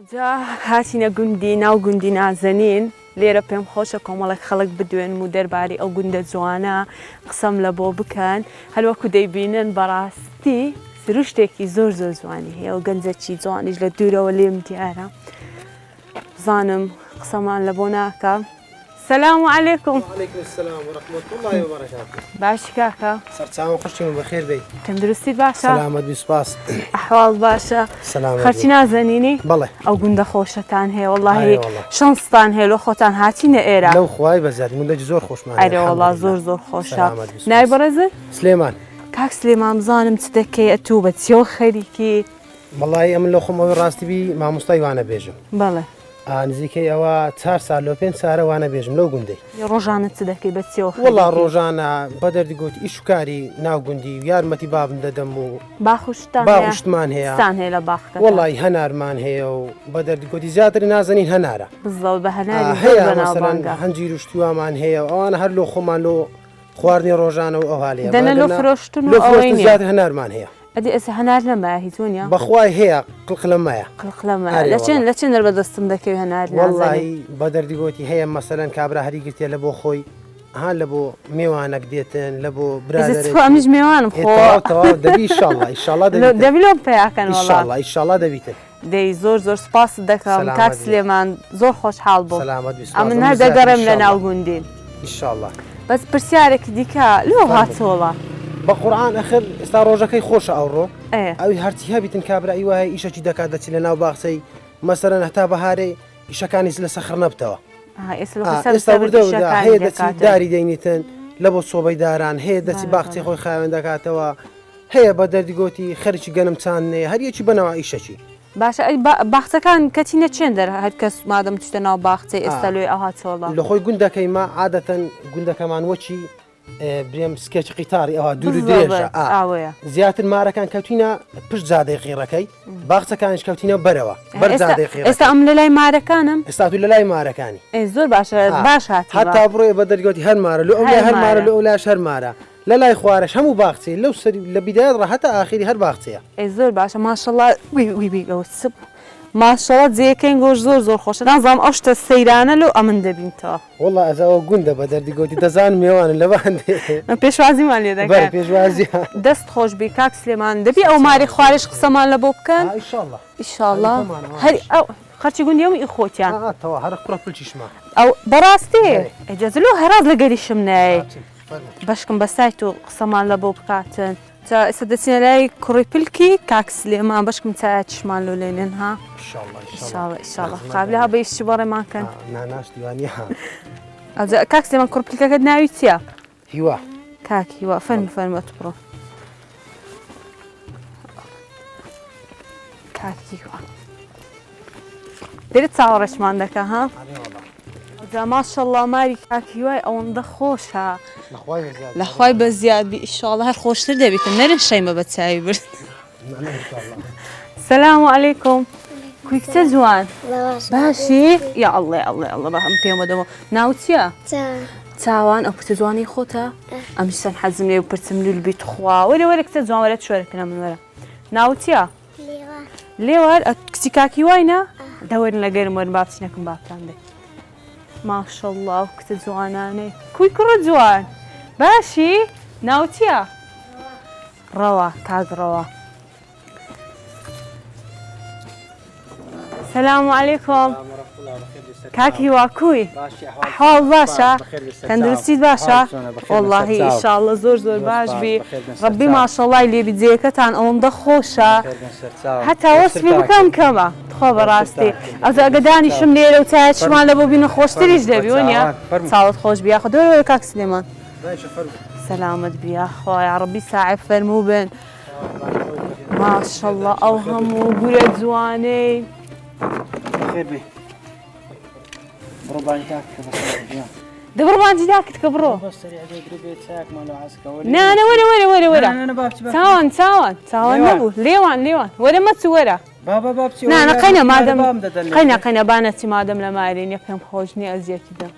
جا هاتینە گوندی ناو گوندی نازەنین لێرە پێم خۆشە کۆمەڵێک خەڵک بدوێن و دەربارەی ئەو گوندە جوانە قسەم لە بۆ بکەن هەروەکو دەیبینن بەڕاستی سروشتێکی زۆر زۆر جوانی هەیە و گەنجێکی جوانیش لە دوورەوە لێم دیارە بزانم قسەمان لە بۆ ناکە. سلام علیکم. وعلیکم السلام ورحمة الله وبركاته. باشی کاکە؟ سەرچاوم خوشتیم بەخێر بێ. تەندروستیت باشە؟ سلامت بیسپاس. ئەحواڵ باشە؟ سلامت. خەرچی نازەنینی؟ بەڵێ. ئەو گوندە خۆشەتان هەیە وەڵاهی شەنستان هەیە لە خۆتان هاتینە ئێرە. لەو خوای بەزیاد گوندەی زۆر خۆشمان. ئەرێ وەڵا زۆر زۆر خۆشە. ناوی بەڕێزت؟ سلێمان. کاک سلێمان بزانم چ دەکەی ئەتوو بە چیەوە خەریکی؟ وەڵی ئەمن لە خۆم ئەوەی ڕاستی بی مامۆستای وانە بێژم. بەڵێ. نزیکەی ئەوە 4 سال لەو 5 سارە وانە بێژم لەو گوندەی. ڕۆژانە چ دەکەی بە چیەوە خەریکی؟ وەڵا ڕۆژانە بە دەردیگوتی ئیش و کاری ناو گوندی و یارمەتی بابم دەدەم و باخشتمان هەیە. ستان هەیە لە باخەکە. وەڵی هەنارمان هەیە و بە دەردیگوتی زیاتر نازەنین هەنارە. بزەوت بە هەناری هەیە مەسەڵەن هەنجیر و شتووامان هەیە و ئەوانە هەر لۆ خۆمان لۆ خواردنی ڕۆژانە و ئەو هاالەیە دەنە لۆ فرۆشتن و ئەوەی زیاتر هەنارمان هەیە. ئەدی ئێستا هەنار نەمایە هیچ وەنیە؟ بەخوای هەیە قڵقلەمایە. قڵقلەمایە لە چێن دەربەدەستم دەکەوی هەنار وەڵی بە دەردیگوتی هەیە مەسەلەن کابرا هەری گرتێ لە بۆ خۆی هان لە بۆ میوانێک دێتن لە بۆ برادر ئەمیش میوانم دەبی ئیشاڵڵا ئیشاڵڵا دەبی لۆم پێیاکەن ئیشاڵڵا ئیشاڵڵا دەبیتن. دەی زۆر زۆر سپاست دەکەم کاک سلێمان زۆر خۆشحاڵ بوو. ئەمن هەر دەگەڕێم لە ناو گوندین. ئیشاڵڵا. بەس پرسیارێکی دیکە لۆ هاتۆڵە. بە قورعان ئەخر ئێستا ڕۆژەکەی خۆشە ئەوڕۆ ئەوی هەرچی هەبیتن کابرایی وایە ئیشەکی دەکات دەچی لە ناو باخچەی مەسەرەن هەتا بەهارێ ئیشەکانی لە سەخر نەبتەوە. ئێستا وردەوردە هەیە دەچی داری دەینیتن لە بۆ سۆبەی داران هەیە دەچی باخچەی خۆی خاوێن دەکاتەوە هەیە بە دەردیگوتی خەرکی گەنم چاندنێ هەریەکی بنەوە ئیشەکی. باشە باخچەکان کەچینە چێن دەر هەر کەس مادەم توشتە ناو باخچەی ئێستا لێ ئەو هاتۆڵە لە خۆی گوندەکەیما عادەتەن گوندەکەمان وەچی برێم سکێچ قیتاری ئەوە دوور و درێژە زیاتر مارەکان کەوتینە پشت جادەی قیڕەکەی باخچەکانش کەوتینە بەرەوە بەرجادەی قیڕ. ئێستا ئەم لە لای مارەکانم ئێستا تو لە لای مارەکانی زۆر باشە باش هەتا بڕۆی بە دەرگوتی هەرمارە لە ئەو هەرمارە لە ئەولا هەرمارە لە لای خوارش هەموو باخچەی لەو سەری لە بیدایەت ڕەهەتا ئاخری هەر باخچەیە. زۆر باشە ماشەڵڵا وی ماشەڵڵا جێەکەین گۆش زۆر زۆر خۆشە نازانم ئەو شتە سەیرانە لەو ئەمن دەبینتەوە. وەڵا ئەزەوە گوندە بە دەردیگوتی دەزان میێوانە لە باندێ پێشوازیمان لێ دەکەن پێشوازی دەست خۆش بی کاک سلێمان دەبی ئەو ماری خوارش قسەمان لە بۆ بکەن ئیشاڵڵا هەری ئەو خەرچی گوندی ئەو ئیخۆتیان هەر قڕە پلچیشمان ئەو بەڕاستی ئەجەزلو هەراز لە گەریشم نایە بەشکم بەسایت و قسەمان لە بۆ بکاتن. ئێستا دەچینە لای کوڕی پلکی کاک سلێمان بەشکم چایە چشمان لۆ لێنێن ها ئیشاڵڵا قابلە ها بە ئیشی بەڕێمانکەن ناناشتیوانی کاک سلێمان کوڕ پلکەکەت ناوی چییە؟ هیوا. کاک هیوا فەرمەت بڕۆ کاک هیوا دێرت چاوەڕێشمان دەکە ها؟ ماشەڵڵا ماری کاک هیوای ئەوەندە خۆشە لەخوای بە زیادبی ئیشاڵڵا هەر خۆشتر دەبیتم نەرن شەیمە بە چاوی برد. سلام علیکم کوی کچە جوان باشی؟ یا ئەڵێ بە هەم پێم وەدەمەوە ناو چییە؟ چاوان ئەو کچە جوانی خۆتە؟ ئەمیشتان حەزم لێ و پرچم لولبیت خوا وەرە کچە جوان وەرە شوێرەکەنە من وەرە ناو چییە؟ لێوار کچی کاکی وایە؟ دەوەرن لە گەرم وەرن با بچینەکەم باپتان دێ. ماشەڵڵا و کتە جوانانەی کوی کوڕە جوان باشی ناو چییە؟ ڕەوا کاک ڕەوا. سلام علیکم کاک هیوا کوی حاڵ باشە تەندروستیت باشە؟ وەڵڵاهی ئیشاڵڵا زۆر زۆر باش بی ڕەبی ماشەڵڵای لێبی جێیەکەتان ئەوەندە خۆشە هەتا وەسفی بکەم کەمە خۆ بەڕاستی ئەوزە ئەگە دانیشم لێرە و چایە چشمان لە بۆ بینە خۆشتریش دەبی وەنیە چاوت خۆش بیا خۆ دۆرەوە کاک سلێمان سەلامت بیا خۆی ڕەبی ساعد فەرموو بن ماشەڵڵا ئەو هەموو گورە جوانەی دەبڕبانجی داکت کە بڕۆ نانە وەرە چاوان نەبوو لێوان وەرە مەچ وەرە نانە قەینە مادەم قەینە بانەچی مادەم لە مارینە پێم خۆش نییە ئەزیەتی دەم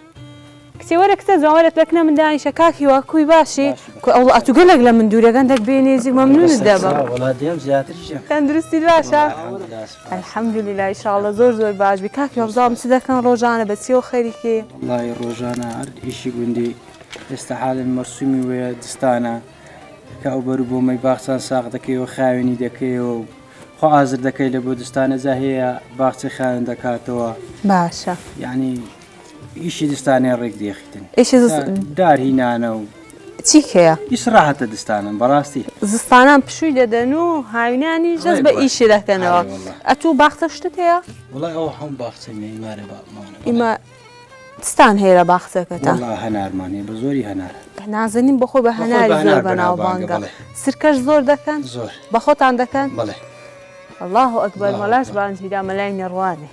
کچێ وەرە کچە جوانوەرە لەکنە من دانیشە کاکیوە کوی باشی ئەوڵ ئەتوگەلێک لە من دوورەکەندێک بێنێزی مەمنونت دەبم تەندروستی باشە الحەمدوللیلا ئینشاڵڵا زۆر باش بی کاکی هەبزاڵم چ دەکەن ڕۆژانە بە چی و خەریکێ وڵی ڕۆژانە هەر ئیشی گوندی ئێستا حالن مەرسومی وەیە دستانە کە ئەو بەر بۆ مەی باخچان ساغ دەکەیەوە خاوێنی دەکەیەوە خۆ ئازر دەکەی لە بۆ دستانە جا هەیە باخچەی خاوێن دەکاتەوە باشە یعنی ئیشی دستانەی ڕێک دێخیتن ئیشی دار هینانە و چی هەیە ئیسراحەتە دستانم بەڕاستی زستانان پشووی دەدەن و هاوینانی جەست بە ئیشی دەکەنەوە ئەتوو باخچە شتت هەیە وڵی ئەو هەم باخچەی مێمارە باڵمانە ئیمە دستان هەیە لە باخچەکەتە هەنارمانێ بە زۆری هەنار نازانین بەخۆ بە هەناری زۆر بەناوبانگە سرکەش زۆر دەکەن زۆر بە خۆتان دەکەن بەڵێ الله ئەکبەر مەلاش بانجیدا مەلای نێڕوانێ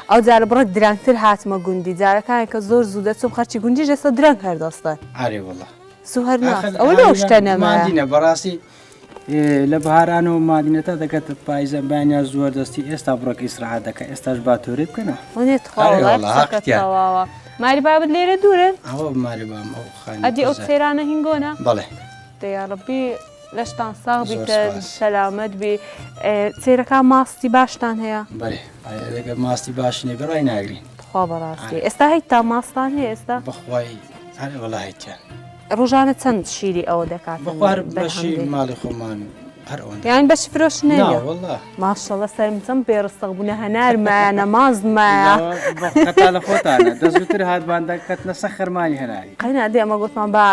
ئەو جارە بڕێک درەنگتر هاتمە گوندی جارەکانی کە زۆر زوو دەچوم خەرچی گوندی ژێستا درەنگ هەردەستان ئارێ وڵە سوهر ناس ئەوە لەو شتە نەمایە مادینە بەڕاستی لە بەهارانەوە مادینەتە دەکەێت پایزە بانیا زۆر دەستی ئێستا بڕۆک ئیسراحەت دەکە ئێستاش باتۆری بکەنە وێت خاڵەکەتەواوە ماری بابت لێرە دوورن ئەوە ماری بام ئەو خانی ئەدی ئەو سێرانە هینگۆنە بەڵێ دەیاڕبی لەشتان ساغ بیتە سەلامەت بی چێرەکە ماستی باشتان هەیە بەێ دەگە ماستی باش نێ بەڕای ناگرین خوا بەڕاستی ئێستا هیچ تا ماستان هەیە ئێستا بەخوای هەرێ وڵایەتیان ڕۆژانە چەند شیری ئەوە دەکات بەخوار بەشی ماڵی خۆمان هەر ئەوەندە یان بەشی فرۆش نەیە والله ماشەڵە سەرم چەند پێڕستەق بوونە هەنارمایە نەمازمایە هەتا لە خۆتانە دەستوتر هاتباندا کەتنە سەخەرمانی هەناری قەینا دێ ئەمە گوتمان با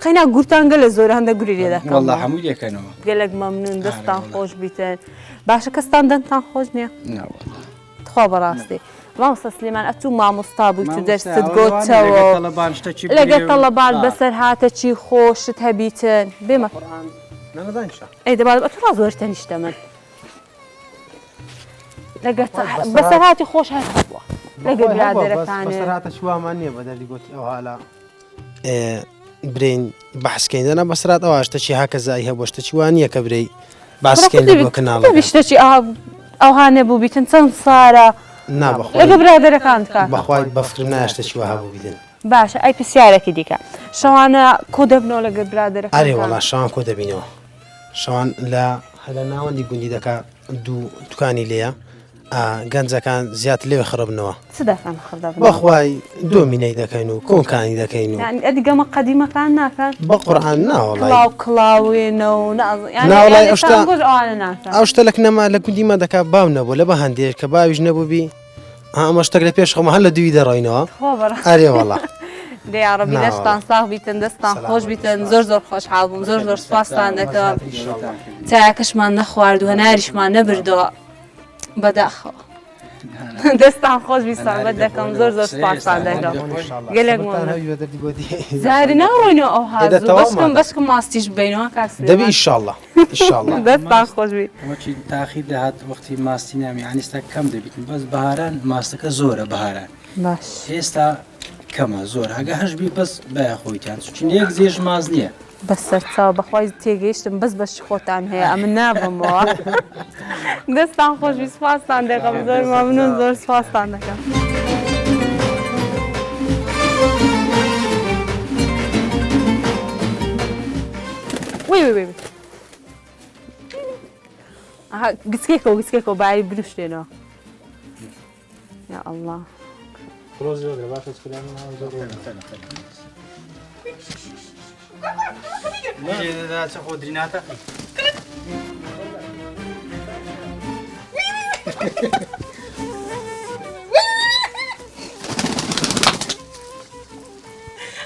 قەینا گورتانگە لە زۆر هەندە گوری لێ دەکەم والله هەموو دەکەنەوە گەلێک مەمنون دەستان خۆش بیتن باشە کەستان دەنتان خۆش نییە خوا بەڕاستی مامۆستا سلێمان ئەتوو مامۆستا بووی تو دەرست گۆتەوە لەگەڵ تەڵەبان بەسەر هاتە چی خۆشت هەبیتن بێمە ئەی دەبات ئەتوو ڕاز زۆر تەنیشتە من لەگەڵ بەسەر هاتی خۆش هەر بووە لەگەڵ برادەرەکانێ بەسەر هاتە شوامان نییە بەدەلی گوتی ئەو هالا برین بەحسکەین دەنا بەسرات ئەوە شتەی هاکە زای هەبوو شتەی وان نییە کە برەی باسکەین بۆ کەناڵ شتێکی ئەوهانە بوو بیتن چەند سارە لەگە برادەرەکان بەخوای بەفکر ناشتەی وە هەبوو بیدن باشە ئەی پرسیارێکی دیکە شەوانە کۆ دەبنەوە لەگەڵ برادەرەکان ئەرێ وەڵا شەوان کۆ دەبینەوە شەوان لە ناوەندی گوندی دەکا دوو دوکانی لێیە گەنجەکان زیات لێوێ خڕبنەوە چ دەکەن خڕدەبن بەخوای دۆمینەی دەکەین و کۆنکانی دەکەین و ئەدیگەمە قەدیمەکان ناکەن بە قورئان ناوەڵای کڵاوێنەوە ئەو شتە لەک نەما لە گوندیمە دەکات باو نەبوو لە بە هەندێک کە باویش نەبوو بی ئەمە شتێک لە پێش خەمە هەر لە دوی دەڕۆینەوە ئەرێ وەڵا دیارەبی دەستان ساغ بیتن دەستان خۆش بیتن زۆر خۆشحاڵ بووم زۆر سوپاسان دەکەم چایەکەشمان نەخوارد و هەناریشمان نەبردەوە بەداخەوە دەستان خۆش بیستان بە دەکەم زۆر سوپاسان دەکەم گەلێک زاری ناڕۆینەوە ئەو هازوو بەسکم ماستیش بینەوە کاس دەبی ئیشاڵڵا دەستان خۆش بی وەکی تاخیر دەهات وەختی ماستی نامی ئانیستا کەم دەبیتن بەس بەهاران ماستەکە زۆرە بەهاران باش ئێستا کەمە زۆر هەگە هەشبی بەس بە خۆیتیان چون یەک زێژ ماز نییە بەسەر چاو بەخوای تێگەیشتم بەس بەش خۆتان هەیە ئەمە نابمەوە دەستان خۆشوی سوپاسان دەکەم زۆر مەمنون زۆر سوپاسان دەکەم وی گچکێکەوە بای بروشتێنەوە یا ئەڵڵا چه خودریناتە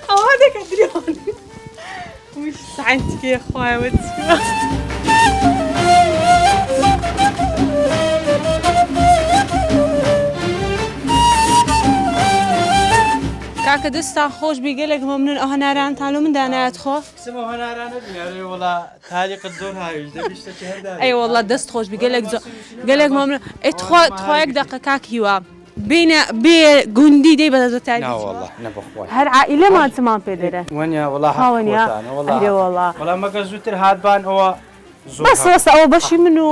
ئەوە دەکە درێوان وش سعینتکێ خوایەوە کاکە دەستان خۆش بی گەلێک مەمنون ئەو هەناران تاالۆ من دانایەت خۆ ئەی وەڵا دەست خۆش بی گەلێک مەمنون تخوایەک دەقە کاکیوە بێ گوندی دەی بەدە زۆتاری هەر عائیلە ماچمان پێ دەرە وەڵا مەگە زووتر هاتبان ئەوە بەس ئەوە بەشی من و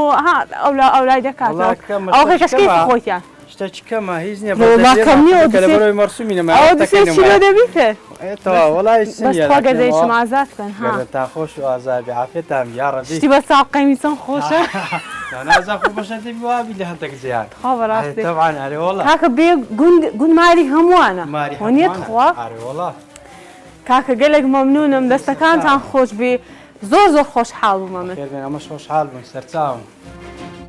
ئەولای دەکات ئەو کەشکی خۆیان شتێکی کەمە هیچ نییە والله کەم نییە کە لە بەرەوەی مەرسومی ئەو دوسێ چیلۆ دەبیتە وڵای بەس خوا گەزەیشم ئازاد کەن ها تا خۆش و ئازابی عافێتام یاڕەبی شتی بە ساقەمی چەند خۆشە نازان خۆ بەشەتی وابی لە هەندێک زیاد خوا بەڕاستی طبعاً ئەرێ وڵا کاکە بێ گوند ماری هەمووانە ماری وەنیەت خوا ئەرێ وڵا کاکە گەلێک مەمنونم دەستەکانتان خۆش بێ زۆر زۆر خۆشحاڵ بوومە من خێر بێن ئەمەش خۆشحاڵ بوون سەرچاوم